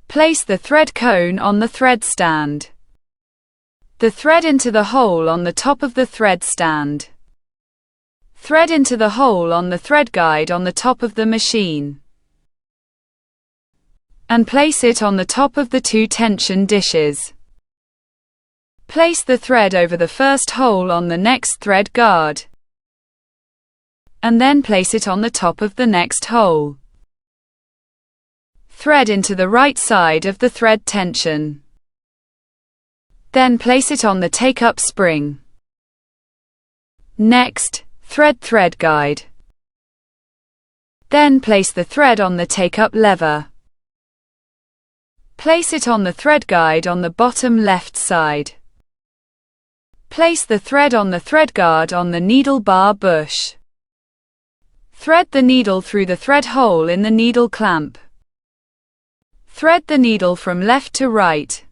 Place the thread cone on the thread stand. The thread into the hole on the top of the thread stand. Thread into the hole on the thread guide on the top of the machine. And place it on the top of the 2 tension dishes. Place the thread over the first hole on the next thread guard. And then place it on the top of the next hole. Thread into the right side of the thread tension. Then place it on the take-up spring. Next, thread guide. Then place the thread on the take-up lever. Place it on the thread guide on the bottom left side. Place the thread on the thread guard on the needle bar bush. Thread the needle through the thread hole in the needle clamp. Thread the needle from left to right.